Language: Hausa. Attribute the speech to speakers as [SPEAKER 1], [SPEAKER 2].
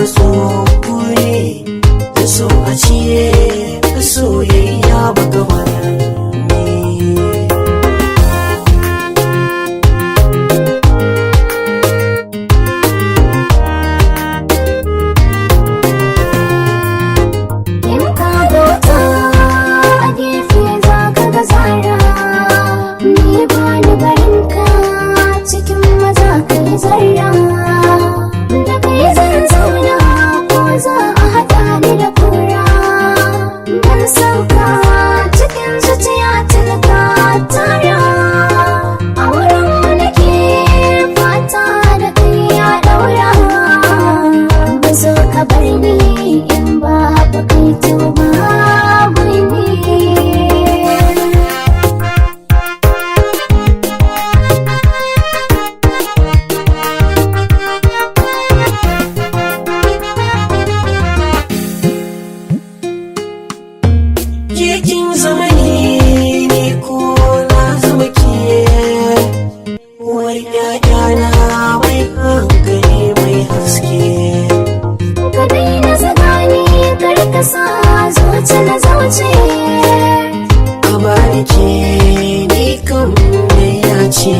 [SPEAKER 1] tsokure da so a ciye da soyayya baka wani
[SPEAKER 2] in ka bauta a gefe za ka ga zara ni ba ni barinka cikin maza kai zarra da kai zan zauna ko za a haɗa ni da kura ban sauka cikin zuciya talaka tara a wurin nake fata da kai ya daura ba zo ka bar ni in ba ba kai to ba ni
[SPEAKER 1] Kekin zamani ne ko na zama ke wani ƴaƴana mai hankali mai haske
[SPEAKER 2] ka daina zagani kar ka sa zuci na zauce
[SPEAKER 1] a bani ke ni kan mai yace